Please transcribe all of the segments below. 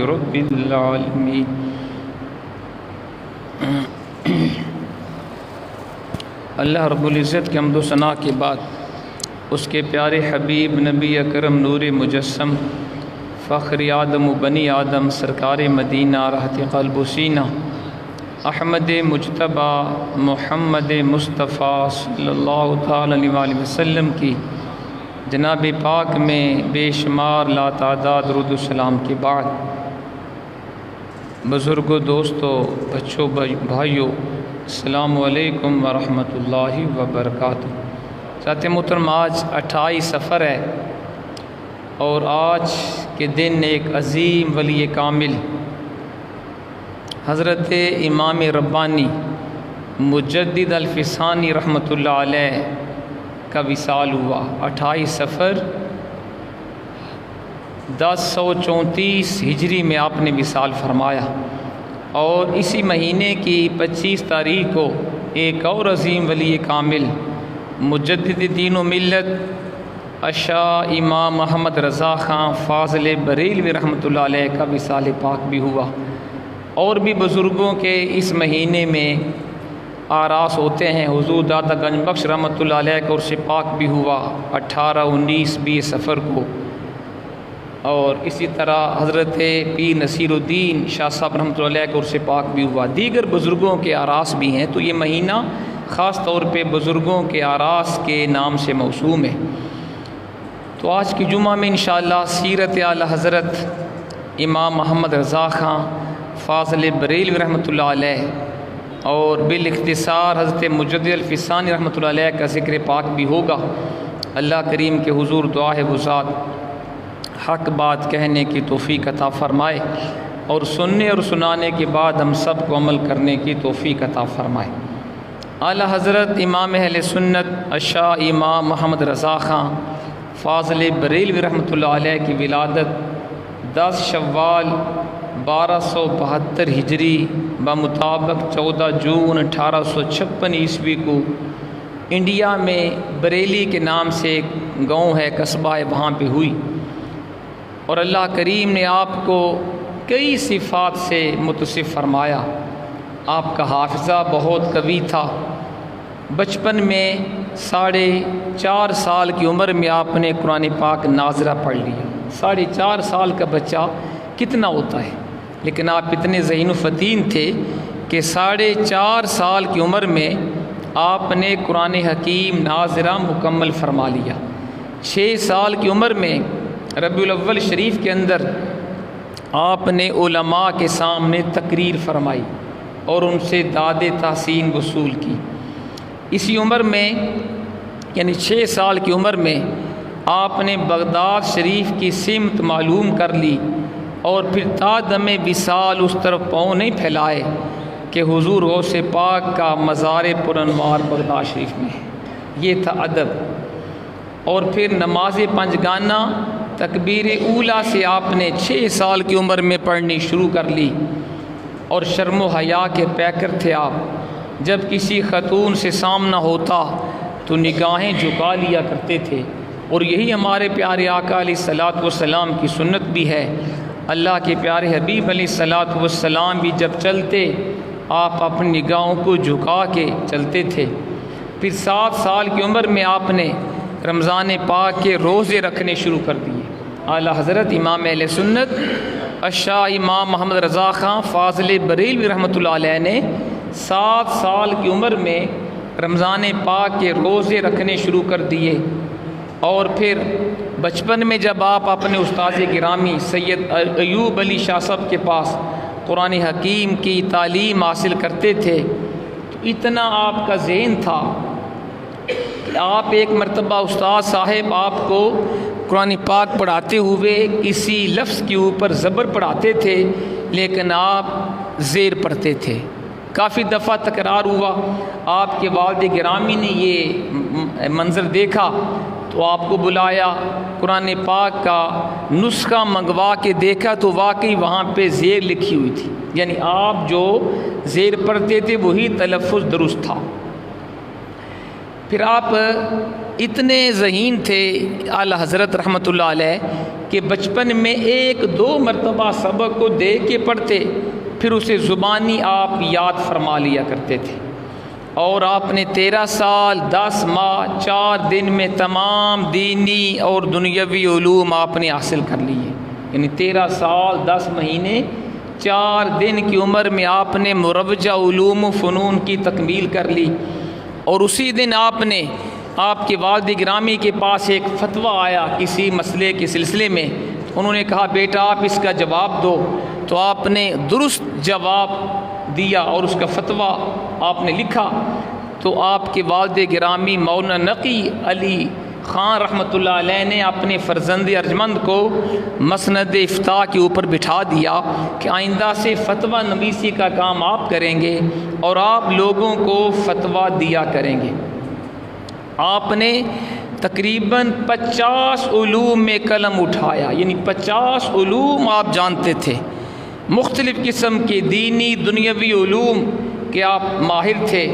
رب العالمین۔ اللہ رب العزت کے حمد و ثنا کے بعد اس کے پیارے حبیب نبی اکرم نور مجسم فخر آدم و بنی آدم سرکار مدینہ راحت قلب و سینہ احمد مجتبی محمد مصطفیٰ صلی اللہ تعالی علیہ وآلہ وسلم کی جناب پاک میں بے شمار لا تعداد درود و سلام کے بعد، بزرگوں، دوستوں، بچوں، بھائیوں، السلام علیکم ورحمۃ اللہ وبرکاتہ۔ ساتھ محترم، آج 28 صفر ہے اور آج کے دن ایک عظیم ولی کامل حضرت امام ربانی مجدد الفسانی رحمۃ اللہ علیہ کا وصال ہوا۔ 28 صفر 1034 ہجری میں آپ نے وصال فرمایا، اور اسی مہینے کی 25 تاریخ کو ایک اور عظیم ولی کامل مجدد دین و ملت شاہ امام محمد رضا خان فاضل بریلوی رحمۃ اللہ علیہ کا وصال پاک بھی ہوا۔ اور بھی بزرگوں کے اس مہینے میں آراس ہوتے ہیں۔ حضور داتا گنج بخش رحمۃ اللہ علیہ کا عرس پاک بھی ہوا 18، 19، 20 صفر کو، اور اسی طرح حضرت پیر نصیر الدین شاہ صاحب رحمۃ اللہ علیہ کا عرس پاک بھی ہوا۔ دیگر بزرگوں کے آراس بھی ہیں، تو یہ مہینہ خاص طور پہ بزرگوں کے آراس کے نام سے موسوم ہے۔ تو آج کی جمعہ میں انشاءاللہ سیرت اعلی حضرت امام محمد رضا خان فاضل بریلوی رحمۃ اللہ علیہ اور بالاختصار حضرت مجدد الفسانی رحمۃ اللہ علیہ کا ذکر پاک بھی ہوگا۔ اللہ کریم کے حضور دعا ہے وہ ذات حق بات کہنے کی توفیق عطا فرمائے، اور سننے اور سنانے کے بعد ہم سب کو عمل کرنے کی توفیق عطا فرمائے۔ اعلی حضرت امام اہل سنت شاہ امام محمد رضا خان فاضل بریلوی رحمۃ اللہ علیہ کی ولادت 10 شوال 1272 ہجری بمطابق 14 جون 1856 عیسوی کو انڈیا میں بریلی کے نام سے ایک گاؤں ہے، قصبہ ہے، وہاں پہ ہوئی، اور اللہ کریم نے آپ کو کئی صفات سے متصف فرمایا۔ آپ کا حافظہ بہت قوی تھا۔ بچپن میں 4.5 سال کی عمر میں آپ نے قرآن پاک ناظرہ پڑھ لیا۔ 4.5 سال کا بچہ کتنا ہوتا ہے، لیکن آپ اتنے ذہین و فطین تھے کہ 4.5 سال کی عمر میں آپ نے قرآن حکیم ناظرہ مکمل فرما لیا۔ 6 سال کی عمر میں ربیع الاول شریف کے اندر آپ نے علماء کے سامنے تقریر فرمائی اور ان سے داد تحسین وصول کی۔ اسی عمر میں یعنی 6 سال کی عمر میں آپ نے بغداد شریف کی سمت معلوم کر لی، اور پھر تا دم وصال اس طرف پاؤں نہیں پھیلائے کہ حضور غوث پاک کا مزار پرانوار بغداد شریف میں ہے۔ یہ تھا ادب۔ اور پھر نماز پنجگانہ تکبیر اولیٰ سے آپ نے 6 سال کی عمر میں پڑھنی شروع کر لی، اور شرم و حیا کے پیکر تھے آپ۔ جب کسی خاتون سے سامنا ہوتا تو نگاہیں جھکا لیا کرتے تھے، اور یہی ہمارے پیارے آقا علیہ الصلوۃ والسلام کی سنت بھی ہے۔ اللہ کے پیارے حبیب علیہ الصلوۃ والسلام بھی جب چلتے آپ اپنی نگاہوں کو جھکا کے چلتے تھے۔ پھر 7 سال کی عمر میں آپ نے رمضان پاک کے روزے رکھنے شروع کر دیے۔ اعلیٰ حضرت امام اہل سنت شاہ امام محمد رضا خان فاضل بریلوی رحمۃ اللہ علیہ نے 7 سال کی عمر میں رمضان پاک کے روزے رکھنے شروع کر دیے، اور پھر بچپن میں جب آپ اپنے استاد گرامی سید ایوب علی شاہ صاحب کے پاس قرآن حکیم کی تعلیم حاصل کرتے تھے، تو اتنا آپ کا ذہن تھا کہ آپ ایک مرتبہ استاد صاحب آپ کو قرآن پاک پڑھاتے ہوئے کسی لفظ کے اوپر زبر پڑھاتے تھے، لیکن آپ زیر پڑھتے تھے۔ کافی دفعہ تکرار ہوا، آپ کے والد گرامی نے یہ منظر دیکھا تو آپ کو بلایا، قرآن پاک کا نسخہ منگوا کے دیکھا تو واقعی وہاں پہ زیر لکھی ہوئی تھی، یعنی آپ جو زیر پڑھتے تھے وہی تلفظ درست تھا۔ پھر آپ اتنے ذہین تھے اعلیٰ حضرت رحمۃ اللہ علیہ کہ بچپن میں 1-2 مرتبہ سبق کو دیکھ کے پڑھتے، پھر اسے زبانی آپ یاد فرما لیا کرتے تھے، اور آپ نے 13 سال 10 ماہ 4 دن میں تمام دینی اور دنیاوی علوم آپ نے حاصل کر لیے۔ یعنی 13 سال 10 مہینے 4 دن کی عمر میں آپ نے مروجہ علوم و فنون کی تکمیل کر لی، اور اسی دن آپ کے والد گرامی کے پاس ایک فتویٰ آیا کسی مسئلے کے سلسلے میں، انہوں نے کہا بیٹا آپ اس کا جواب دو، تو آپ نے درست جواب دیا اور اس کا فتویٰ آپ نے لکھا۔ تو آپ کے والد گرامی مولانا نقی علی خان رحمۃ اللہ علیہ نے اپنے فرزند ارجمند کو مسند افتاء کے اوپر بٹھا دیا کہ آئندہ سے فتویٰ نویسی کا کام آپ کریں گے اور آپ لوگوں کو فتویٰ دیا کریں گے۔ آپ نے تقریباً 50 علوم میں قلم اٹھایا، یعنی 50 علوم آپ جانتے تھے، مختلف قسم کے دینی دنیاوی علوم کے آپ ماہر تھے،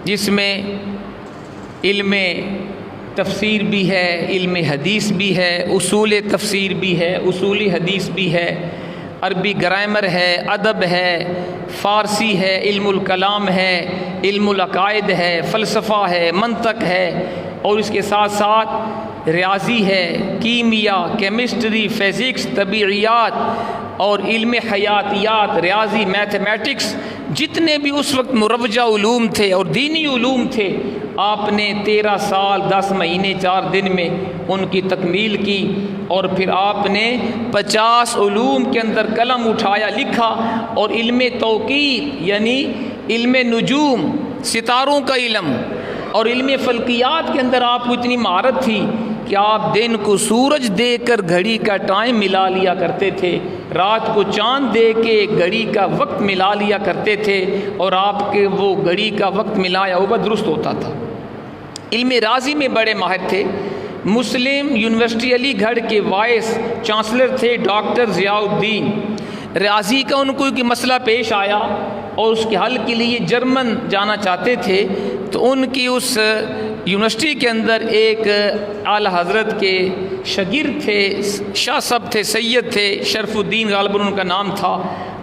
جس میں علم تفسیر بھی ہے، علم حدیث بھی ہے، اصول تفسیر بھی ہے، اصول حدیث بھی ہے، عربی گرامر ہے، ادب ہے، فارسی ہے، علم الکلام ہے، علم العقائد ہے، فلسفہ ہے، منطق ہے، اور اس کے ساتھ ساتھ ریاضی ہے، کیمیا، کیمسٹری، فزکس، طبیعیات اور علم حیاتیات، ریاضی، میتھمیٹکس، جتنے بھی اس وقت مروجہ علوم تھے اور دینی علوم تھے، آپ نے 13 سال 10 مہینے 4 دن میں ان کی تکمیل کی، اور پھر آپ نے 50 علوم کے اندر قلم اٹھایا، لکھا، اور علم توقیت یعنی علم نجوم، ستاروں کا علم، اور علم فلکیات کے اندر آپ کو اتنی مہارت تھی کہ آپ دن کو سورج دیکھ کر گھڑی کا ٹائم ملا لیا کرتے تھے، رات کو چاند دیکھ کے گھڑی کا وقت ملا لیا کرتے تھے، اور آپ کے وہ گھڑی کا وقت ملایا ہوا درست ہوتا تھا۔ علم ریاضی میں بڑے ماہر تھے۔ مسلم یونیورسٹی علی گڑھ کے وائس چانسلر تھے ڈاکٹر ضیاء الدین۔ ریاضی کا ان کو ایک مسئلہ پیش آیا اور اس کے حل کے لیے جرمن جانا چاہتے تھے، تو ان کی اس یونیورسٹی کے اندر ایک اعلیٰ حضرت کے شاگرد تھے، شاہ صاحب تھے، سید تھے، شرف الدین غالباً ان کا نام تھا۔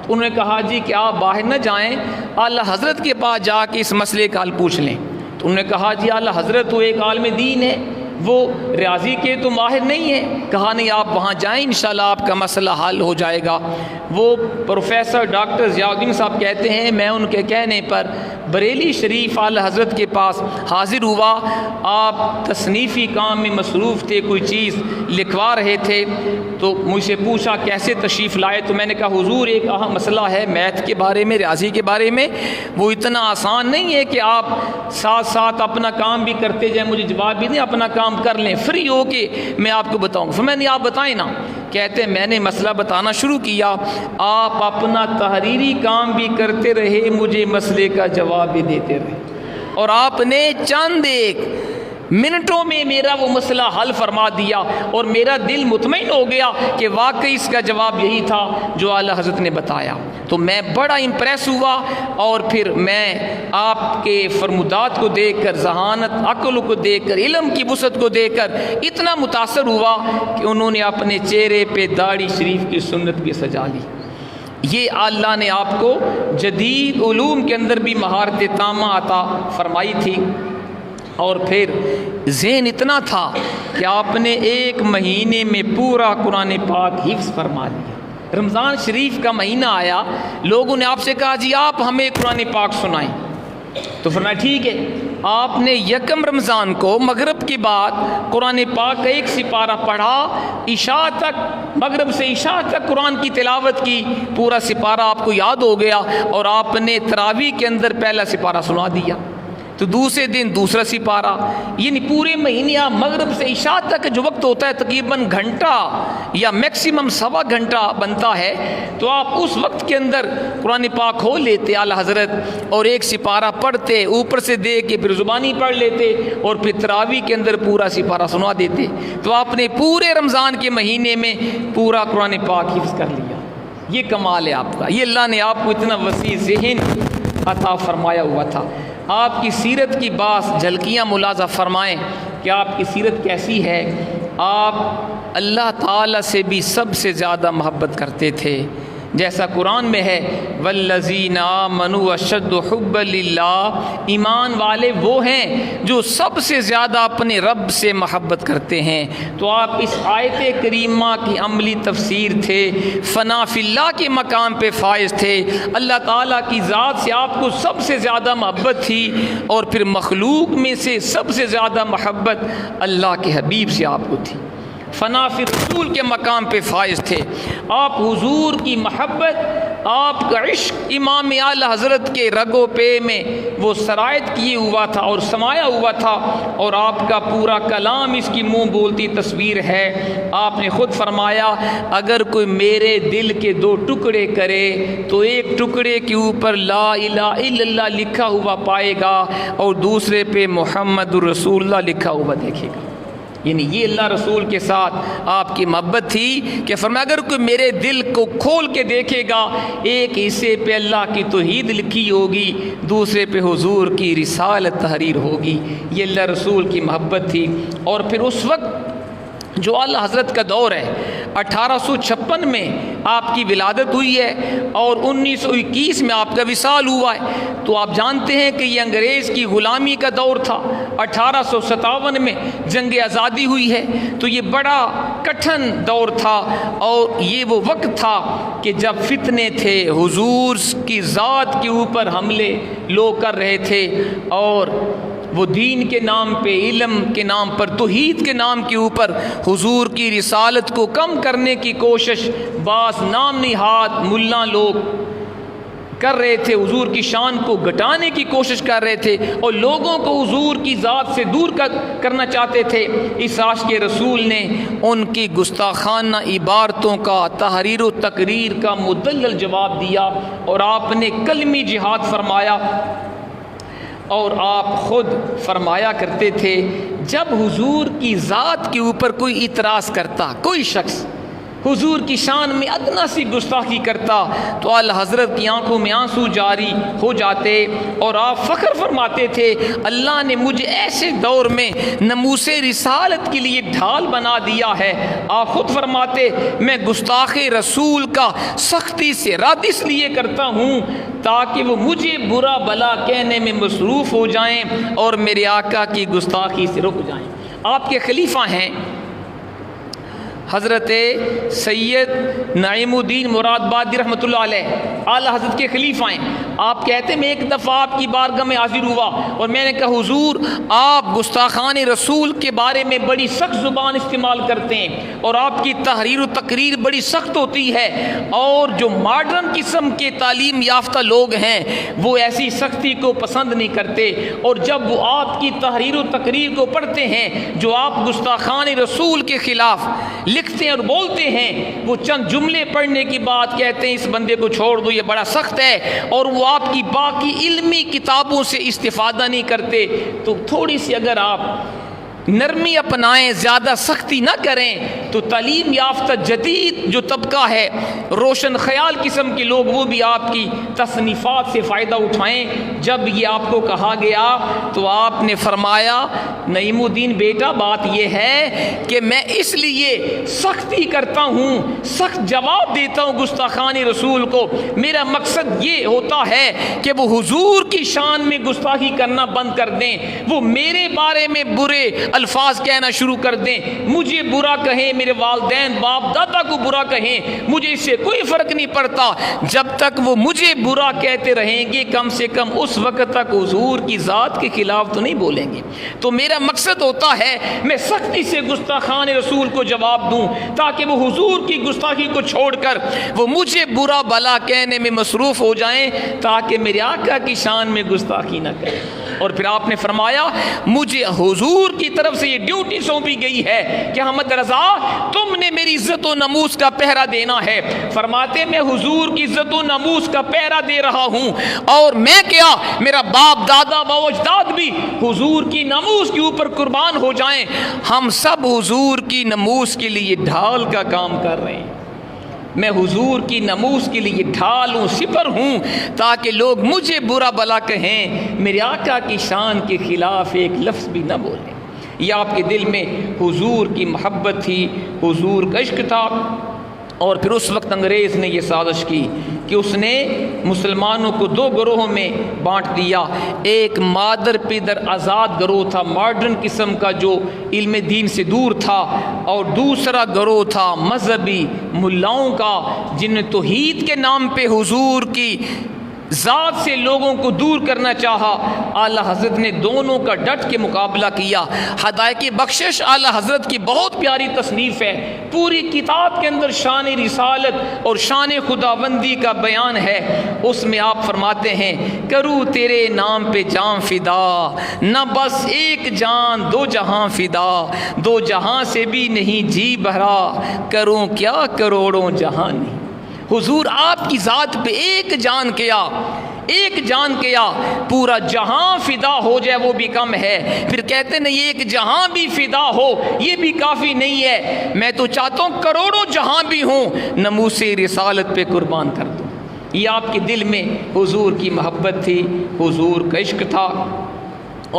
تو انہوں نے کہا جی کہ آپ باہر نہ جائیں، اعلیٰ حضرت کے پاس جا کے اس مسئلے کا حل پوچھ لیں۔ تو انہوں نے کہا جی اعلیٰ حضرت وہ ایک عالم دین ہے، وہ ریاضی کے تو ماہر نہیں ہے۔ کہا نہیں آپ وہاں جائیں، انشاءاللہ آپ کا مسئلہ حل ہو جائے گا۔ وہ پروفیسر ڈاکٹر ضیاء الدین صاحب کہتے ہیں میں ان کے کہنے پر بریلی شریف اعلیٰ حضرت کے پاس حاضر ہوا۔ آپ تصنیفی کام میں مصروف تھے، کوئی چیز لکھوا رہے تھے، تو مجھ سے پوچھا کیسے تشریف لائے، تو میں نے کہا حضور ایک اہم مسئلہ ہے میتھ کے بارے میں، ریاضی کے بارے میں، وہ اتنا آسان نہیں ہے کہ آپ ساتھ ساتھ اپنا کام بھی کرتے جائیں، مجھے جواب بھی دیں، اپنا کام کر لیں، فری ہو کے میں آپ کو بتاؤں۔ پھر میں نے آپ بتائیں نا، کہتے میں نے مسئلہ بتانا شروع کیا، آپ اپنا تحریری کام بھی کرتے رہے، مجھے مسئلے کا جواب بھی دیتے رہے، اور آپ نے چند ایک منٹوں میں میرا وہ مسئلہ حل فرما دیا، اور میرا دل مطمئن ہو گیا کہ واقعی اس کا جواب یہی تھا جو اعلیٰ حضرت نے بتایا۔ تو میں بڑا امپریس ہوا، اور پھر میں آپ کے فرمودات کو دیکھ کر، ذہانت عقل کو دیکھ کر، علم کی وسعت کو دیکھ کر اتنا متاثر ہوا کہ انہوں نے اپنے چہرے پہ داڑھی شریف کی سنت بھی سجا لی۔ یہ اللہ نے آپ کو جدید علوم کے اندر بھی مہارت تامہ عطا فرمائی تھی، اور پھر ذہن اتنا تھا کہ آپ نے 1 مہینے میں پورا قرآن پاک حفظ فرما لیا۔ رمضان شریف کا مہینہ آیا، لوگوں نے آپ سے کہا جی آپ ہمیں قرآن پاک سنائیں، تو فرمایا ٹھیک ہے۔ آپ نے 1 رمضان کو مغرب کے بعد قرآن پاک کا 1 سپارہ پڑھا، عشاء تک، مغرب سے عشاء تک قرآن کی تلاوت کی، پورا سپارہ آپ کو یاد ہو گیا، اور آپ نے تراویح کے اندر پہلا سپارہ سنا دیا، تو دوسرے دن دوسرا سپارہ، یعنی پورے مہینے آپ مغرب سے عشاء تک جو وقت ہوتا ہے تقریباً گھنٹہ یا میکسیمم 1.25 گھنٹہ بنتا ہے، تو آپ اس وقت کے اندر قرآن پاک کھول لیتے اعلیٰ حضرت، اور 1 سپارہ پڑھتے، اوپر سے دیکھ کے پھر زبانی پڑھ لیتے، اور پھر تراویح کے اندر پورا سپارہ سنا دیتے۔ تو آپ نے پورے رمضان کے مہینے میں پورا قرآن پاک حفظ کر لیا۔ یہ کمال ہے آپ کا، یہ اللہ نے آپ کو اتنا وسیع ذہن عطا فرمایا ہوا تھا۔ آپ کی سیرت کی بعض جھلکیاں ملاحظہ فرمائیں کہ آپ کی سیرت کیسی ہے۔ آپ اللہ تعالیٰ سے بھی سب سے زیادہ محبت کرتے تھے، جیسا قرآن میں ہے والذین آمنوا اشد حبا للہ، ایمان والے وہ ہیں جو سب سے زیادہ اپنے رب سے محبت کرتے ہیں۔ تو آپ اس آیت کریمہ کی عملی تفسیر تھے، فنا فی اللہ کے مقام پہ فائز تھے، اللہ تعالیٰ کی ذات سے آپ کو سب سے زیادہ محبت تھی، اور پھر مخلوق میں سے سب سے زیادہ محبت اللہ کے حبیب سے آپ کو تھی، فنا فی رسول کے مقام پہ فائز تھے۔ آپ حضور کی محبت، آپ کا عشق امام اعلیٰ حضرت کے رگو پے میں وہ سرایت کیے ہوا تھا اور سمایا ہوا تھا، اور آپ کا پورا کلام اس کی منہ بولتی تصویر ہے۔ آپ نے خود فرمایا اگر کوئی میرے دل کے دو ٹکڑے کرے تو ایک ٹکڑے کے اوپر لا الہ الا اللہ لکھا ہوا پائے گا اور دوسرے پہ محمد الرسول اللہ لکھا ہوا دیکھے گا۔ یعنی یہ اللہ رسول کے ساتھ آپ کی محبت تھی کہ فرمایا اگر کوئی میرے دل کو کھول کے دیکھے گا، ایک حصے پہ اللہ کی توحید لکھی ہوگی، دوسرے پہ حضور کی رسالت تحریر ہوگی۔ یہ اللہ رسول کی محبت تھی۔ اور پھر اس وقت جو اعلیٰ حضرت کا دور ہے، 1856 میں آپ کی ولادت ہوئی ہے اور 1921 میں آپ کا وصال ہوا ہے، تو آپ جانتے ہیں کہ یہ انگریز کی غلامی کا دور تھا۔ 1857 میں جنگ آزادی ہوئی ہے، تو یہ بڑا کٹھن دور تھا، اور یہ وہ وقت تھا کہ جب فتنے تھے، حضور کی ذات کے اوپر حملے لوگ کر رہے تھے، اور وہ دین کے نام پہ، علم کے نام پر، توحید کے نام کے اوپر حضور کی رسالت کو کم کرنے کی کوشش بعض نام نہاد ملا لوگ کر رہے تھے، حضور کی شان کو گھٹانے کی کوشش کر رہے تھے، اور لوگوں کو حضور کی ذات سے دور کرنا چاہتے تھے۔ اس عاشق رسول نے ان کی گستاخانہ عبارتوں کا تحریر و تقریر کا مدلل جواب دیا، اور آپ نے کلمی جہاد فرمایا۔ اور آپ خود فرمایا کرتے تھے جب حضور کی ذات کے اوپر کوئی اعتراض کرتا، کوئی شخص حضور کی شان میں ادنا سی گستاخی کرتا، تو اعلیٰ حضرت کی آنکھوں میں آنسو جاری ہو جاتے، اور آپ فخر فرماتے تھے اللہ نے مجھے ایسے دور میں ناموس رسالت کے لیے ڈھال بنا دیا ہے۔ آپ خود فرماتے میں گستاخ رسول کا سختی سے رد اس لیے کرتا ہوں تاکہ وہ مجھے برا بلا کہنے میں مصروف ہو جائیں اور میرے آقا کی گستاخی سے رک جائیں۔ آپ کے خلیفہ ہیں حضرت سید نعیم الدین مراد بادی رحمۃ اللہ علیہ، اعلیٰ حضرت کے خلیفہ ہیں۔ آپ کہتے ہیں میں ایک دفعہ آپ کی بارگاہ میں حاضر ہوا اور میں نے کہا حضور آپ گستاخان رسول کے بارے میں بڑی سخت زبان استعمال کرتے ہیں، اور آپ کی تحریر و تقریر بڑی سخت ہوتی ہے، اور جو ماڈرن قسم کے تعلیم یافتہ لوگ ہیں وہ ایسی سختی کو پسند نہیں کرتے، اور جب وہ آپ کی تحریر و تقریر کو پڑھتے ہیں جو آپ گستاخان رسول کے خلاف لکھتے ہیں اور بولتے ہیں، وہ چند جملے پڑھنے کی بات کہتے ہیں اس بندے کو چھوڑ دو یہ بڑا سخت ہے، اور وہ آپ کی باقی علمی کتابوں سے استفادہ نہیں کرتے۔ تو تھوڑی سی اگر آپ نرمی اپنائیں، زیادہ سختی نہ کریں، تو تعلیم یافتہ جدید جو طبقہ ہے، روشن خیال قسم کے لوگ، وہ بھی آپ کی تصنیفات سے فائدہ اٹھائیں۔ جب یہ آپ کو کہا گیا تو آپ نے فرمایا نعیم الدین بیٹا بات یہ ہے کہ میں اس لیے سختی کرتا ہوں، سخت جواب دیتا ہوں گستاخان رسول کو، میرا مقصد یہ ہوتا ہے کہ وہ حضور کی شان میں گستاخی کرنا بند کر دیں، وہ میرے بارے میں برے الفاظ کہنا شروع کر دیں، مجھے برا کہیں، میرے والدین باپ دادا کو برا کہیں، مجھے اس سے کوئی فرق نہیں پڑتا، جب تک وہ مجھے برا کہتے رہیں گے کم سے کم اس وقت تک حضور کی ذات کے خلاف تو نہیں بولیں گے۔ تو میرا مقصد ہوتا ہے میں سختی سے گستاخان رسول کو جواب دوں تاکہ وہ حضور کی گستاخی کو چھوڑ کر وہ مجھے برا بلا کہنے میں مصروف ہو جائیں تاکہ میرے آقا کی شان میں گستاخی نہ کریں۔ اور پھر آپ نے فرمایا مجھے حضور کی طرف سے یہ ڈیوٹی سونپی گئی ہے کہ احمد رضا تم نے میری عزت و ناموس کا پہرا دینا ہے۔ فرماتے میں حضور کی عزت و ناموس کا پہرا دے رہا ہوں، اور میں کیا میرا باپ دادا باو اجداد بھی حضور کی ناموس کے اوپر قربان ہو جائیں، ہم سب حضور کی ناموس کے لیے ڈھال کا کام کر رہے ہیں۔ میں حضور کی ناموس کے لیے ڈھال ہوں، سپر ہوں، تاکہ لوگ مجھے برا بلا کہیں، میرے آقا کی شان کے خلاف ایک لفظ بھی نہ بولیں۔ یہ آپ کے دل میں حضور کی محبت تھی، حضور کا عشق تھا۔ اور پھر اس وقت انگریز نے یہ سازش کی کہ اس نے مسلمانوں کو دو گروہوں میں بانٹ دیا۔ ایک مادر پیدر آزاد گروہ تھا، ماڈرن قسم کا جو علم دین سے دور تھا، اور دوسرا گروہ تھا مذہبی ملاؤں کا، جن نے توحید کے نام پہ حضور کی ذات سے لوگوں کو دور کرنا چاہا۔ اعلیٰ حضرت نے دونوں کا ڈٹ کے مقابلہ کیا۔ ہدایت بخشش اعلیٰ حضرت کی بہت پیاری تصنیف ہے، پوری کتاب کے اندر شان رسالت اور شان خداوندی کا بیان ہے۔ اس میں آپ فرماتے ہیں کروں تیرے نام پہ جان فدا، نہ بس ایک جان دو جہاں فدا، دو جہاں سے بھی نہیں جی بھرا، کروں کیا کروڑوں جہاں نہیں۔ حضور آپ کی ذات پہ ایک جان کیا پورا جہاں فدا ہو جائے وہ بھی کم ہے۔ پھر کہتے ہیں یہ ایک جہاں بھی فدا ہو یہ بھی کافی نہیں ہے، میں تو چاہتا ہوں کروڑوں جہاں بھی ہوں ناموس رسالت پہ قربان کر دوں۔ یہ آپ کے دل میں حضور کی محبت تھی، حضور کا عشق تھا۔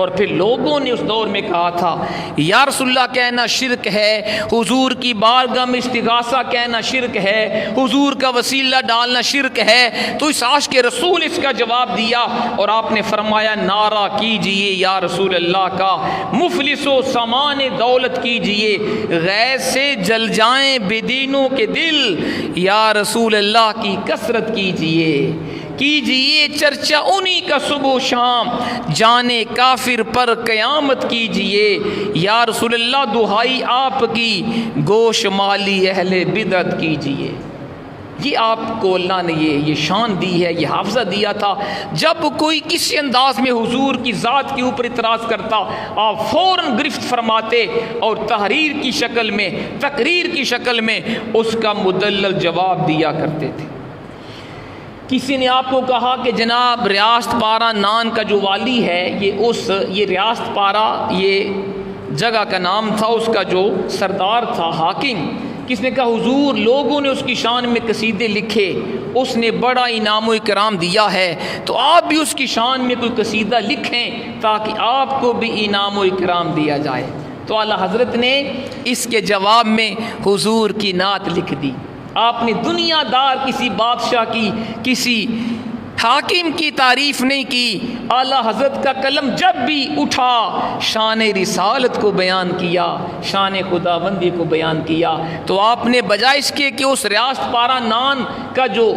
اور پھر لوگوں نے اس دور میں کہا تھا یا رسول اللہ کہنا شرک ہے، حضور کی بارگاہ میں استغاثہ کہنا شرک ہے، حضور کا وسیلہ ڈالنا شرک ہے۔ تو اس عاشق رسول اس کا جواب دیا اور آپ نے فرمایا نعرہ کیجئے یا رسول اللہ کا، مفلس و سامان دولت کیجئے، غیر سے جل جائیں بے دینوں کے دل، یا رسول اللہ کی کثرت کیجئے چرچا انہی کا صبح و شام، جانے کافر پر قیامت کیجئے، یا رسول اللہ دہائی آپ کی، گوش مالی اہل بدعت کیجئے۔ یہ آپ کو اللہ نے یہ شان دی ہے، یہ حافظہ دیا تھا۔ جب کوئی کسی انداز میں حضور کی ذات کے اوپر اعتراض کرتا آپ فوراً گرفت فرماتے اور تحریر کی شکل میں، تقریر کی شکل میں اس کا مدلل جواب دیا کرتے تھے۔ کسی نے آپ کو کہا کہ جناب ریاست پارہ نان کا جو والی ہے یہ ریاست پارہ یہ جگہ کا نام تھا، اس کا جو سردار تھا حاکم، کس نے کہا حضور لوگوں نے اس کی شان میں قصیدے لکھے، اس نے بڑا انعام و اکرام دیا ہے، تو آپ بھی اس کی شان میں کوئی قصیدہ لکھیں تاکہ آپ کو بھی انعام و اکرام دیا جائے۔ تو اعلیٰ حضرت نے اس کے جواب میں حضور کی نعت لکھ دی۔ آپ نے دنیا دار کسی بادشاہ کی، کسی حاکم کی تعریف نہیں کی، اعلیٰ حضرت کا قلم جب بھی اٹھا شان رسالت کو بیان کیا، شان خداوندی کو بیان کیا۔ تو آپ نے بجائے اس کے کہ اس ریاست پارہ نان کا جو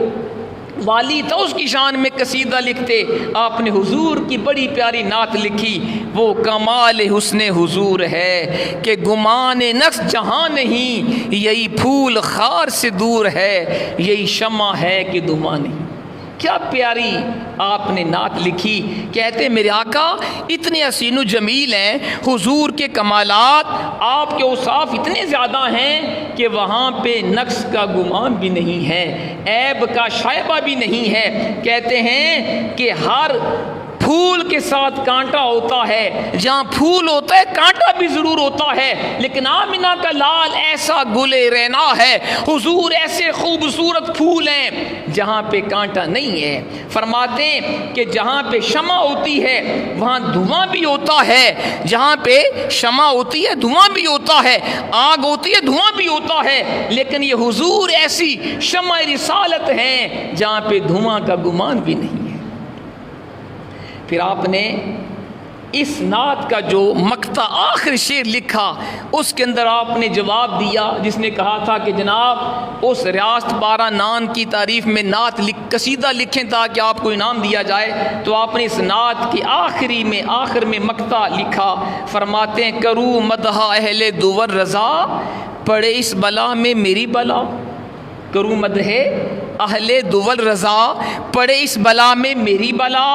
والی تھا اس کی شان میں قصیدہ لکھتے، آپ نے حضور کی بڑی پیاری نعت لکھی۔ وہ کمال حسن حضور ہے کہ گمان نقص جہاں نہیں، یہی پھول خار سے دور ہے، یہی شمع ہے کہ دھواں نہیں۔ کیا پیاری آپ نے نعت لکھی۔ کہتے میرے آقا اتنے حسین و جمیل ہیں، حضور کے کمالات آپ کے اوصاف اتنے زیادہ ہیں کہ وہاں پہ نقص کا گمان بھی نہیں ہے، عیب کا شائبہ بھی نہیں ہے۔ کہتے ہیں کہ ہر پھول کے ساتھ کانٹا ہوتا ہے، جہاں پھول ہوتا ہے کانٹا بھی ضرور ہوتا ہے، لیکن آمنہ کا لال ایسا گلے رینا ہے، حضور ایسے خوبصورت پھول ہیں جہاں پہ کانٹا نہیں ہے۔ فرماتے ہیں کہ جہاں پہ شمع ہوتی ہے وہاں دھواں بھی ہوتا ہے، جہاں پہ شمع ہوتی ہے دھواں بھی ہوتا ہے، آگ ہوتی ہے دھواں بھی ہوتا ہے، لیکن یہ حضور ایسی شمع رسالت ہیں جہاں پہ دھواں کا گمان بھی نہیں ہے۔ پھر آپ نے اس نعت کا جو مقطع آخر شعر لکھا اس کے اندر آپ نے جواب دیا، جس نے کہا تھا کہ جناب اس ریاست پارہ نان کی تعریف میں نعت قصیدہ لکھیں تاکہ آپ کو انعام دیا جائے، تو آپ نے اس نعت کے آخر میں مقطع لکھا۔ فرماتے ہیں کروں مدح اہل دور رضا، پڑے اس بلا میں میری بلا، کروں مدح اہل دول رضا، پڑے اس بلا میں میری بلا،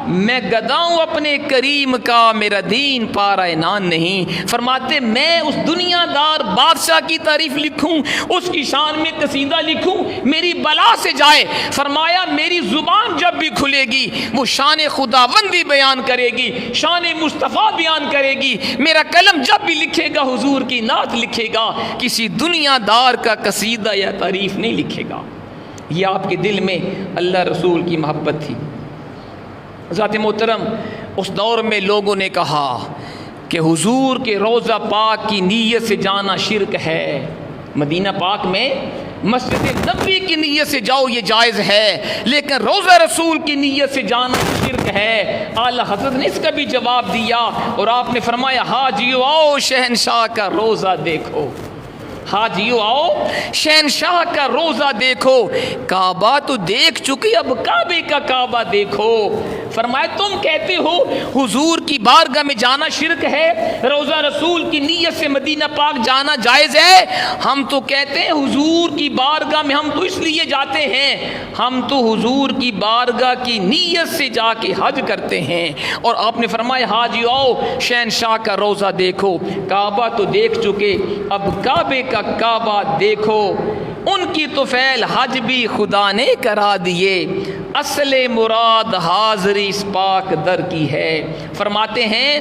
میں گدا ہوں اپنے کریم کا، میرا دین پارہ نان نہیں۔ فرماتے میں اس دنیا دار بادشاہ کی تعریف لکھوں، اس کی شان میں قصیدہ لکھوں، میری بلا سے جائے۔ فرمایا میری زبان جب بھی کھلے گی وہ شان خداوندی بیان کرے گی، شان مصطفیٰ بیان کرے گی، میرا قلم جب بھی لکھے گا حضور کی نعت لکھے گا، کسی دنیا دار کا قصیدہ یا تعریف نہیں لکھے گا۔ یہ آپ کے دل میں اللہ رسول کی محبت تھی۔ ذات محترم اس دور میں لوگوں نے کہا کہ حضور کے روضہ پاک کی نیت سے جانا شرک ہے۔ مدینہ پاک میں مسجد نبوی کی نیت سے جاؤ یہ جائز ہے، لیکن روضہ رسول کی نیت سے جانا شرک ہے۔ اعلیٰ حضرت نے اس کا بھی جواب دیا اور آپ نے فرمایا حاجیو آؤ شہنشاہ کا روضہ دیکھو، حاجیو آؤ شہنشاہ کا روضہ دیکھو، کعبہ تو دیکھ چکے اب کعبے کا کعبہ دیکھو۔ فرمایا تم کہتے ہو حضور کی بارگاہ میں جانا شرک ہے، روضہ رسول کی نیت سے مدینہ پاک جانا جائز ہے، ہم تو کہتے ہیں حضور کی بارگاہ میں ہم تو اس لیے جاتے ہیں، ہم تو حضور کی بارگاہ کی نیت سے جا کے حج کرتے ہیں۔ اور آپ نے فرمایا حاجی آؤ شہنشاہ کا روضہ دیکھو، کعبہ تو دیکھ چکے اب کعبے کا کعبہ دیکھو۔ ان کی طفیل حج بھی خدا نے کرا دیے، اصل مراد حاضری اس پاک در کی ہے۔ فرماتے ہیں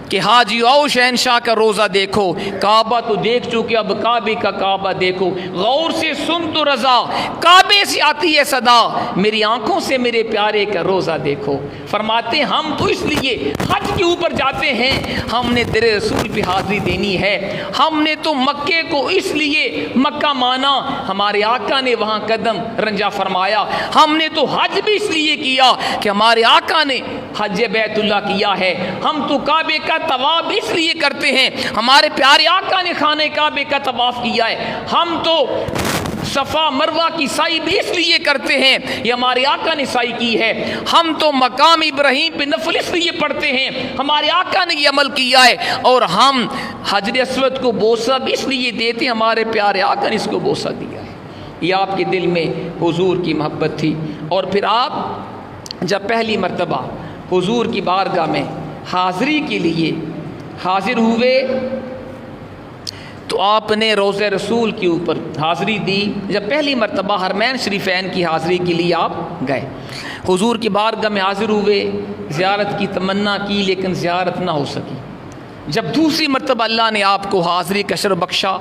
کہ حاجی آؤ شہنشاہ کا روضہ دیکھو، کعبہ تو دیکھ چکے اب کعبے کا کعبہ دیکھو، غور سے سن تو رضا کعبے سے آتی ہے صدا، میری آنکھوں سے میرے پیارے کا روضہ دیکھو۔ فرماتے ہیں ہم تو اس لیے حج کے اوپر جاتے ہیں، ہم نے تیرے رسول پہ حاضری دینی ہے، ہم نے تو مکے کو اس لیے مکہ مانا، ہمارے آقا نے وہاں قدم رنجا فرمایا، ہم نے تو حج بھی اس لیے کیا کہ ہمارے آقا نے حج بیت اللہ کیا ہے، ہم تو کعبے کا طواف اس لیے کرتے ہیں، ہمارے پیارے آقا نے خانہ کعبے کا طواف کیا ہے، ہم تو صفا مروہ کی سعی بھی اس لیے کرتے ہیں، یہ ہمارے آقا نے سعی کی ہے، ہم تو مقام ابراہیم پہ نفل اس لیے پڑھتے ہیں، ہمارے آقا نے یہ عمل کیا ہے، اور ہم حجر اسود کو بوسہ بھی اس لیے دیتے ہیں، ہمارے پیارے آقا نے اس کو بوسہ دیا ہے۔ یہ آپ کے دل میں حضور کی محبت تھی۔ اور پھر آپ جب پہلی مرتبہ حضور کی بارگاہ میں حاضری کے لیے حاضر ہوئے تو آپ نے روضہ رسول کے اوپر حاضری دی۔ جب پہلی مرتبہ حرمین شریفین کی حاضری کے لیے آپ گئے، حضور کی بارگاہ میں حاضر ہوئے، زیارت کی تمنا کی لیکن زیارت نہ ہو سکی۔ جب دوسری مرتبہ اللہ نے آپ کو حاضری کا شرف بخشا،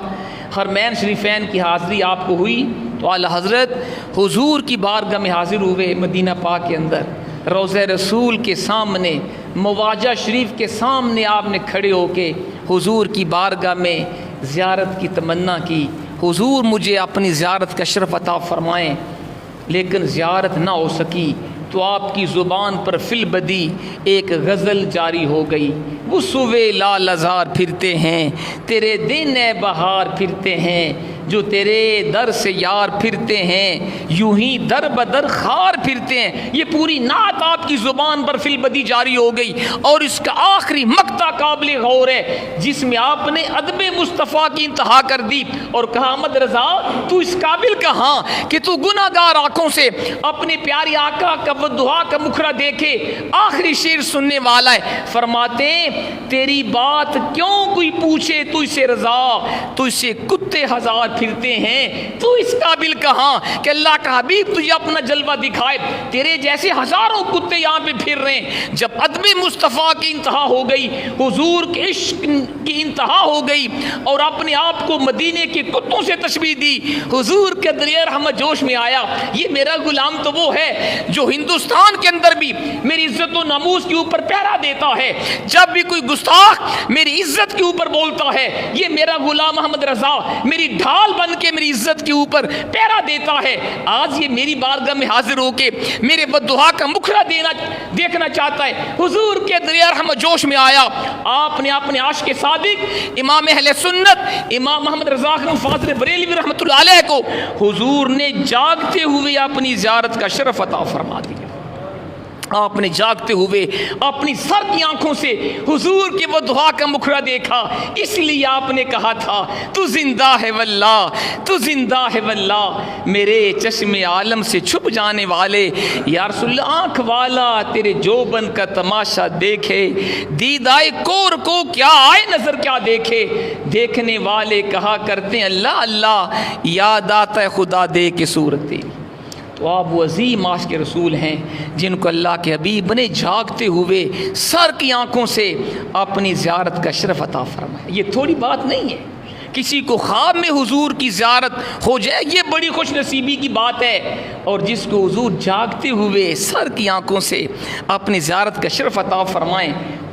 حرمین شریفین کی حاضری آپ کو ہوئی، تو اعلیٰ حضرت حضور کی بارگاہ میں حاضر ہوئے، مدینہ پاک کے اندر روضہ رسول کے سامنے، مواجہ شریف کے سامنے آپ نے کھڑے ہو کے حضور کی بارگاہ میں زیارت کی تمنا کی، حضور مجھے اپنی زیارت کا شرف عطا فرمائیں، لیکن زیارت نہ ہو سکی تو آپ کی زبان پر فی البدی ایک غزل جاری ہو گئی، وہ صوبے لال ازار پھرتے ہیں، تیرے دن اے بہار پھرتے ہیں، جو تیرے در سے یار پھرتے ہیں، یوں ہی در بدر خار پھرتے ہیں۔ یہ پوری نعت آپ کی زبان پر فی البدی جاری ہو گئی، اور اس کا آخری مقطع قابل غور ہے جس میں آپ نے ادب مصطفیٰ کی انتہا کر دی اور کہا احمد رضا تو اس قابل کہاں کہ تو گناہ گار آنکھوں سے اپنے پیارے آقا کا والدعا کا مکھرا دیکھے، آخری شعر سننے والا ہے۔ فرماتے ہیں تیری بات کیوں کوئی پوچھے تو اسے رضا، تو اسے کتے ہزار پھرتے ہیں، تو اس قابل کہاں کہ اللہ کا حبیب تجھے اپنا جلوہ دکھائے، تیرے جیسے ہزاروں کتے یہاں پہ پھر رہے ہیں۔ جب ادب مصطفیٰ کی انتہا ہو گئی، حضور کے عشق کی انتہا ہو گئی، اور اپنے آپ کو مدینے کے کتوں سے تشبیہ دی، حضور کے دریا رحمت جوش میں آیا، یہ میرا غلام تو وہ ہے جو ہندوستان کے اندر بھی میری عزت و ناموس کے اوپر پہرا دیتا ہے، جب بھی کوئی گستاخ میری عزت کے اوپر بولتا ہے یہ میرا غلام احمد رضا میری ڈھال بن کے میری عزت کے اوپر پہرا دیتا ہے۔ آج یہ میری بارگاہ میں حاضر ہو کے میرے بددعا کا مکھرا دیکھنا چاہتا ہے۔ حضور کے دریا رحمت جوش میں آیا، آپ نے اپنے عاشق صادق امام اہل سنت امام محمد رضا خان فاضل بریلوی رحمۃ اللہ علیہ کو حضور نے جاگتے ہوئے اپنی زیارت کا شرف عطا فرما دیا۔ آپ نے جاگتے ہوئے اپنی سر کی آنکھوں سے حضور کی وہ دعا کا مکھرا دیکھا، اس لیے آپ نے کہا تھا تو زندہ ہے واللہ، تو زندہ ہے واللہ، میرے چشم عالم سے چھپ جانے والے یا رسول اللہ آنکھ والا تیرے جوبن کا تماشا دیکھے، دیدائے کور کو کیا آئے نظر کیا دیکھے، دیکھنے والے کہا کرتے ہیں اللہ اللہ، یاد آتا ہے خدا دے کے صورت تیری۔ تو آپ وہ عظیم عاشق رسول ہیں جن کو اللہ کے حبیب نے جاگتے ہوئے سر کی آنکھوں سے اپنی زیارت کا شرف عطا فرمایا۔ یہ تھوڑی بات نہیں ہے، کسی کو خواب میں حضور کی زیارت ہو جائے یہ بڑی خوش نصیبی کی بات ہے، اور جس کو حضور جاگتے ہوئے سر کی آنکھوں سے اپنی زیارت کا شرف عطا فرمائیں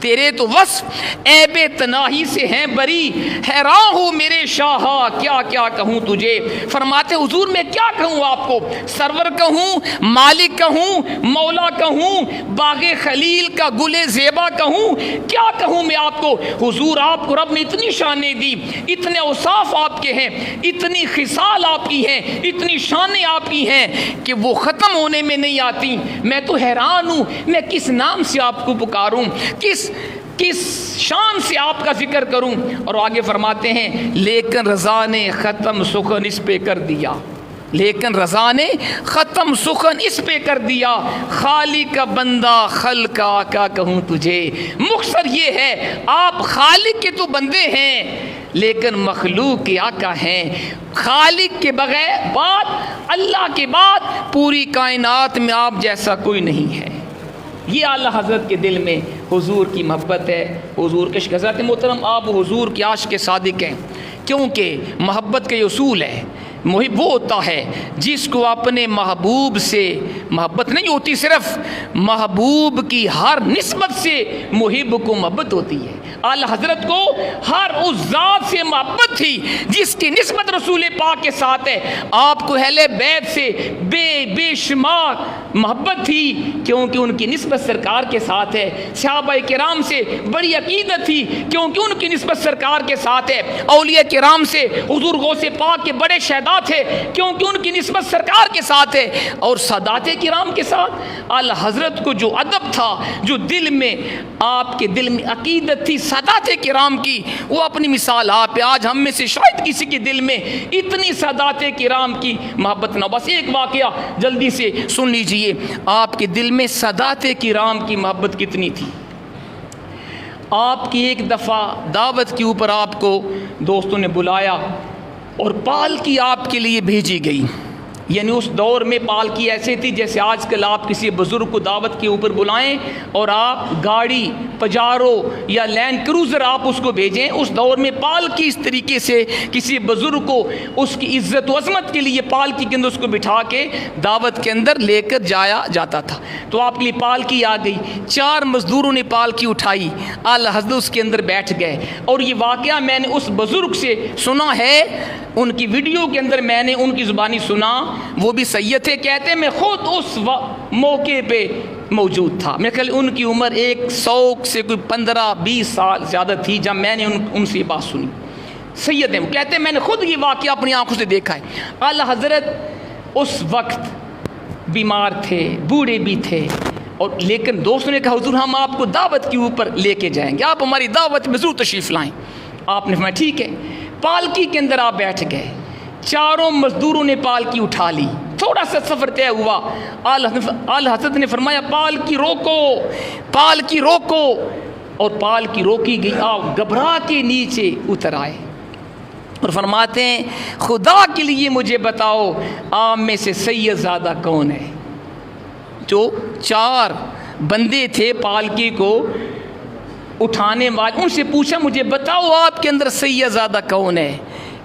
تیرے تو وصف عیب تناہی سے ہیں بری، حیران ہوں میرے شاہ کیا کیا کہوں تجھے۔ فرماتے حضور میں کیا کہوں آپ کو، سرور کہوں، مالک کہوں، مولا کہوں، باغ خلیل کا گل زیبا کہوں، کیا کہوں میں آپ کو۔ حضور آپ کو رب نے اتنی شانیں دی، اتنے اوصاف آپ کے ہیں، اتنی خصال آپ کی ہیں، اتنی شانیں آپ کی ہیں کہ وہ ختم ہونے میں نہیں آتی۔ میں تو حیران ہوں میں کس نام سے آپ کو پکاروں، کس شان سے آپ کا ذکر کروں۔ اور آگے فرماتے ہیں لیکن رضا نے ختم سخن اس پہ کر دیا، لیکن رضا نے ختم سخن اس پہ کر دیا، خالق کا بندہ خلق کا کیا کہوں تجھے۔ مختصر یہ ہے آپ خالق کے تو بندے ہیں لیکن مخلوق کے آقا ہیں۔ خالق کے بغیر بعد، اللہ کے بعد پوری کائنات میں آپ جیسا کوئی نہیں ہے۔ یہ اعلیٰ حضرت کے دل میں حضور کی محبت ہے، حضور کے عشق۔ حضرت محترم آپ حضور کے عاشق کے صادق ہیں، کیونکہ محبت کا یہ اصول ہے، محب وہ ہوتا ہے جس کو اپنے محبوب سے محبت نہیں ہوتی، صرف محبوب کی ہر نسبت سے محب کو محبت ہوتی ہے۔ اعلیٰ حضرت کو ہر اس ذات سے محبت تھی جس کی نسبت رسول پاک کے ساتھ ہے۔ آپ کو اہل بیت سے بے شمار محبت تھی کیونکہ ان کی نسبت سرکار کے ساتھ ہے۔ صحابہ کرام سے بڑی عقیدت تھی کیونکہ ان کی نسبت سرکار کے ساتھ ہے۔ اولیاء کرام سے حضور غوث پاک کے بڑے شہداء تھے کیونکہ ان کی نسبت سرکار کے ساتھ ہے۔ اور سادات کرام کے ساتھ اعلیٰ حضرت کو جو ادب تھا، جو دل میں آپ کے دل میں عقیدت تھی سادات کرام کی، وہ اپنی مثال آپ ہے۔ آج ہم میں سے شاید کسی کے دل میں اتنی سادات کرام کی محبت نہ۔ بس ایک واقعہ جلدی سے سن لیجئے، آپ کے دل میں سادات کرام کی محبت کتنی تھی۔ آپ کی ایک دفعہ دعوت کے اوپر آپ کو دوستوں نے بلایا اور پالکی آپ کے لیے بھیجی گئی۔ یعنی اس دور میں پالکی ایسے تھی جیسے آج کل آپ کسی بزرگ کو دعوت کے اوپر بلائیں اور آپ گاڑی پجارو یا لینڈ کروزر آپ اس کو بھیجیں۔ اس دور میں پالکی اس طریقے سے کسی بزرگ کو اس کی عزت و عظمت کے لیے پالکی کے اندر اس کو بٹھا کے دعوت کے اندر لے کر جایا جاتا تھا۔ تو آپ کے لیے پالکی آ گئی، 4 مزدوروں نے پالکی اٹھائی، اعلیٰ حضرت اس کے اندر بیٹھ گئے۔ اور یہ واقعہ میں نے اس بزرگ سے سنا ہے، ان کی ویڈیو کے اندر میں نے ان کی زبانی سنا، وہ بھی سید تھے، کہتے میں خود اس موقع پہ موجود تھا۔ میرے خیال ان کی عمر 100 سے کوئی 15-20 سال زیادہ تھی جب میں نے ان سے یہ بات سنی۔ سید ہیں وہ، کہتے ہیں میں نے خود یہ واقعہ اپنی آنکھوں سے دیکھا ہے۔ اعلیٰ حضرت اس وقت بیمار تھے، بوڑھے بھی تھے، اور لیکن دوستوں نے کہا حضور ہم آپ کو دعوت کے اوپر لے کے جائیں گے، آپ ہماری دعوت میں ضرور تشریف لائیں۔ آپ نے فرمایا ٹھیک ہے۔ پالکی کے اندر آپ بیٹھ گئے، 4 مزدوروں نے پالکی اٹھا لی، تھوڑا سا سفر طے ہوا۔ اعلیٰ حضرت نے فرمایا پالکی روکو، پالکی روکو، اور پالکی روکی گئی۔ آپ گھبرا کے نیچے اتر آئے اور فرماتے ہیں خدا کے لیے مجھے بتاؤ آپ میں سے سید زادہ کون ہے۔ جو 4 بندے تھے پالکی کو اٹھانے والے، ان سے پوچھا مجھے بتاؤ آپ کے اندر سید زادہ کون ہے،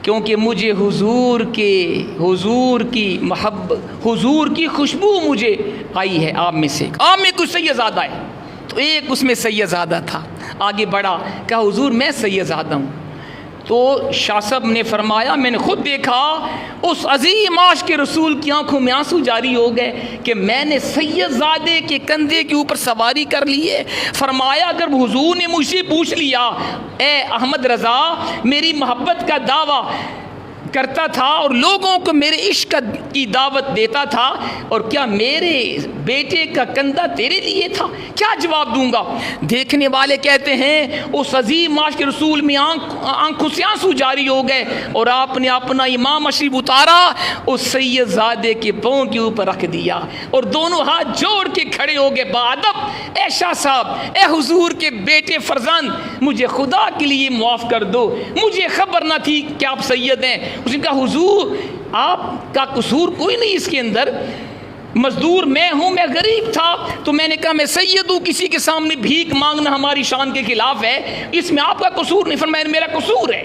کیونکہ مجھے حضور کی محبت، حضور کی خوشبو مجھے آئی ہے آپ میں سے، آپ میں کچھ سید زادہ ہے۔ تو ایک اس میں سید زادہ تھا، آگے بڑھا، کہا حضور میں سید زادہ ہوں۔ تو شاہ صاحب نے فرمایا میں نے خود دیکھا اس عظیم عاشق رسول کی آنکھوں میں آنسو جاری ہو گئے کہ میں نے سید زادے کے کندھے کے اوپر سواری کر لی ہے۔ فرمایا اگر حضور نے مجھ سے پوچھ لیا اے احمد رضا میری محبت کا دعویٰ کرتا تھا اور لوگوں کو میرے عشق کی دعوت دیتا تھا، اور کیا میرے بیٹے کا کندھا تیرے لیے تھا، کیا جواب دوں گا؟ دیکھنے والے کہتے ہیں اس عظیم عاشق رسول میں آنکھوں سے آنسو جاری ہو گئے، اور آپ نے اپنا امام اشریف اتارا اس سید زادے کے پاؤں کے اوپر رکھ دیا اور دونوں ہاتھ جوڑ کے کھڑے ہو گئے بادب، اے شاہ صاحب، اے حضور کے بیٹے فرزند، مجھے خدا کے لیے معاف کر دو، مجھے خبر نہ تھی کہ آپ سید ہیں۔ اس نے کہا حضور آپ کا قصور کوئی نہیں اس کے اندر، مزدور میں ہوں، میں غریب تھا، تو میں نے کہا میں سید ہوں، کسی کے سامنے بھیک مانگنا ہماری شان کے خلاف ہے، اس میں آپ کا قصور نہیں۔ فرمایا میرا قصور ہے،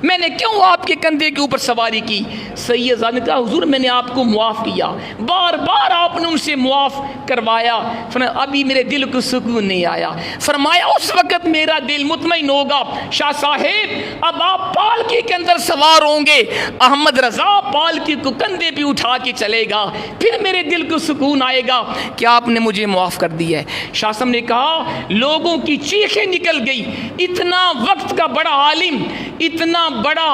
میں نے کیوں آپ کے کندھے کے اوپر سواری کی؟ سید زادہ نے کہا حضور میں نے آپ کو معاف کیا، بار بار آپ نے ان سے معاف کروایا، فرمایا ابھی میرے دل کو سکون نہیں آیا۔ فرمایا اس وقت میرا دل مطمئن ہوگا شاہ صاحب اب آپ پالکی کے اندر سوار ہوں گے، احمد رضا پالکی کو کندھے پہ اٹھا کے چلے گا، پھر میرے دل کو سکون آئے گا کہ آپ نے مجھے معاف کر دیا ہے۔ شاہ صاحب نے کہا لوگوں کی چیخیں نکل گئی، اتنا وقت کا بڑا عالم، اتنا بڑا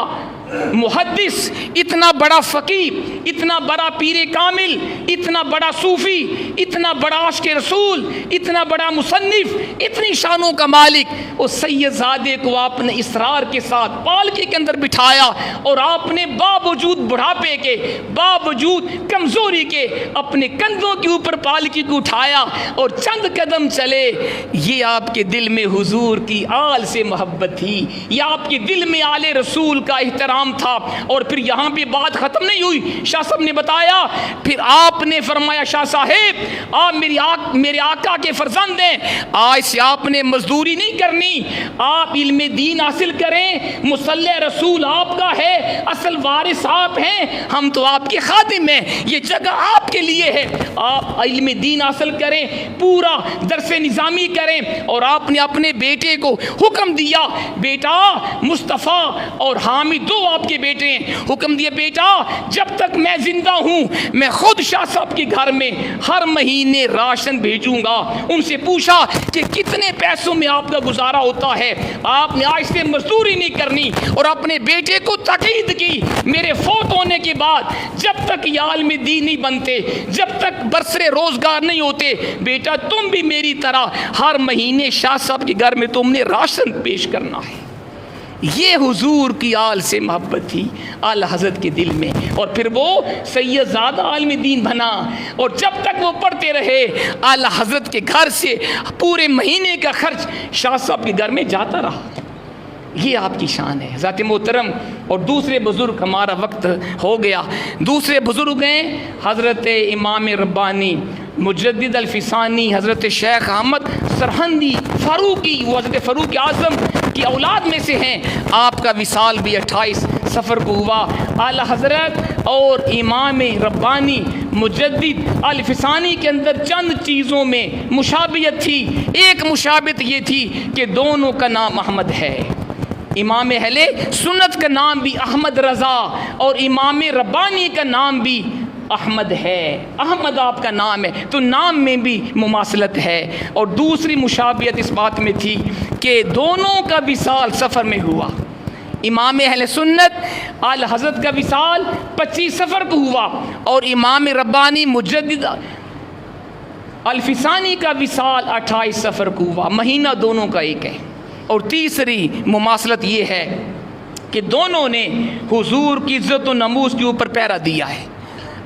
محدث، اتنا بڑا فقیہ، اتنا بڑا پیر کامل، اتنا بڑا صوفی، اتنا بڑا عاشق رسول، اتنا بڑا مصنف، اتنی شانوں کا مالک، اس سید زادے کو آپ نے اصرار کے ساتھ پالکی کے اندر بٹھایا، اور آپ نے باوجود بڑھاپے کے، باوجود کمزوری کے، اپنے کندھوں کے اوپر پالکی کو اٹھایا اور چند قدم چلے۔ یہ آپ کے دل میں حضور کی آل سے محبت تھی، یہ آپ کے دل میں آل رسول کا احترام تھا۔ اور پھر یہاں پہ بات ختم نہیں ہوئی، شاہ صاحب نے بتایا پھر آپ نے فرمایا شاہ صاحب آپ میرے آقا کے فرزند ہیں، آج سے آپ نے مزدوری نہیں کرنی، آپ علم دین حاصل کریں، مصلی رسول آپ کا ہے، اصل وارث آپ ہیں، ہم تو آپ کے خادم ہیں، یہ جگہ آپ کے لیے ہے، آپ علم دین حاصل کریں، پورا درس نظامی کریں۔ اور آپ نے اپنے بیٹے کو حکم دیا، بیٹا مصطفیٰ اور حامد دو آپ کے بیٹے ہیں، حکم دیا بیٹا جب تک میں زندہ ہوں میں خود شاہ صاحب کے گھر میں ہر مہینے راشن بھیجوں گا۔ ان سے پوچھا کہ کتنے پیسوں میں آپ کا گزارا ہوتا ہے؟ آپ نے آج سے مزدوری نہیں کرنی، اور اپنے بیٹے کو تاکید کی میرے فوت ہونے کے بعد جب تک یہ عالم دین نہیں بنتے، جب تک برسر روزگار نہیں ہوتے، بیٹا تم بھی میری طرح ہر مہینے شاہ صاحب کے گھر میں تم نے راشن پیش کرنا ہے۔ یہ حضور کی آل سے محبت تھی اعلی حضرت کے دل میں، اور پھر وہ سید زادہ عالم دین بنا، اور جب تک وہ پڑھتے رہے اعلی حضرت کے گھر سے پورے مہینے کا خرچ شاہ صاحب کے گھر میں جاتا رہا۔ یہ آپ کی شان ہے ذات محترم۔ اور دوسرے بزرگ، ہمارا وقت ہو گیا، دوسرے بزرگ ہیں حضرت امام ربانی مجدد الفسانی، حضرت شیخ احمد سرہندی فاروقی، وہ حضرت فاروق اعظم کی اولاد میں سے ہیں۔ آپ کا وصال بھی 28 صفر کو ہوا۔ اعلی حضرت اور امام ربانی مجدد الفسانی کے اندر چند چیزوں میں مشابہت تھی۔ ایک مشابہت یہ تھی کہ دونوں کا نام احمد ہے، امام اہل سنت کا نام بھی احمد رضا اور امام ربانی کا نام بھی احمد ہے، احمد آپ کا نام ہے، تو نام میں بھی مماثلت ہے۔ اور دوسری مشابہت اس بات میں تھی کہ دونوں کا وصال سفر میں ہوا۔ امام اہل سنت اعلی حضرت کا وصال 25 صفر کو ہوا، اور امام ربانی مجدد الفسانی کا وصال 28 صفر کو ہوا، مہینہ دونوں کا ایک ہے۔ اور تیسری مماثلت یہ ہے کہ دونوں نے حضور کی عزت و ناموس کے اوپر پہرا دیا ہے۔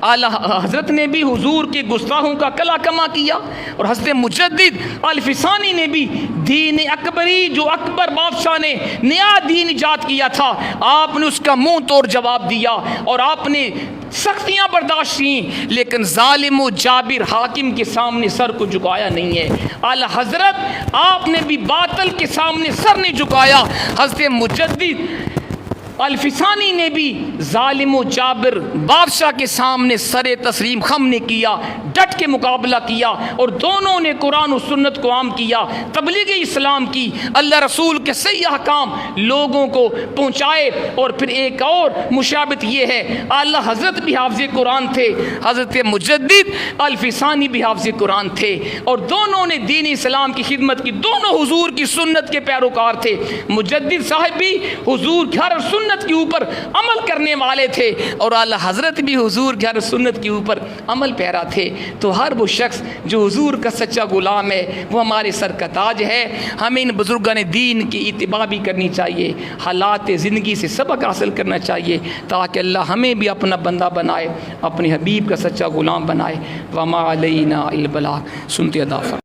اعلیٰ حضرت نے بھی حضور کے گستاخوں کا کلا کما کیا، اور حضرت مجدد الفسانی نے بھی دین اکبری، جو اکبر بادشاہ نے نیا دین ایجاد کیا تھا، آپ نے اس کا منہ توڑ جواب دیا، اور آپ نے سختیاں برداشت کی، لیکن ظالم و جابر حاکم کے سامنے سر کو جھکایا نہیں ہے۔ اعلیٰ حضرت آپ نے بھی باطل کے سامنے سر نہیں جھکایا، حضرت مجدد الفسانی نے بھی ظالم و جابر بادشاہ کے سامنے سر تسلیم خم نے کیا، ڈٹ کے مقابلہ کیا، اور دونوں نے قرآن و سنت کو عام کیا، تبلیغ اسلام کی، اللہ رسول کے صحیح احکام لوگوں کو پہنچائے۔ اور پھر ایک اور مشابہت یہ ہے، اعلیٰ حضرت بھی حافظ قرآن تھے، حضرت مجدد الفسانی بھی حافظ قرآن تھے، اور دونوں نے دین اسلام کی خدمت کی، دونوں حضور کی سنت کے پیروکار تھے۔ مجدد صاحب بھی حضور کی ہر سنت کے اوپر عمل کرنے والے تھے، اور اعلیٰ حضرت بھی حضور کی ہر سنت کے اوپر عمل پیرا تھے۔ تو ہر وہ شخص جو حضور کا سچا غلام ہے وہ ہمارے سر کا تاج ہے۔ ہمیں ان بزرگان دین کی اتباع بھی کرنی چاہیے، حالات زندگی سے سبق حاصل کرنا چاہیے، تاکہ اللہ ہمیں بھی اپنا بندہ بنائے، اپنے حبیب کا سچا غلام بنائے۔ وما علینا الا البلاغ۔ سنتے ادا فرمائیں۔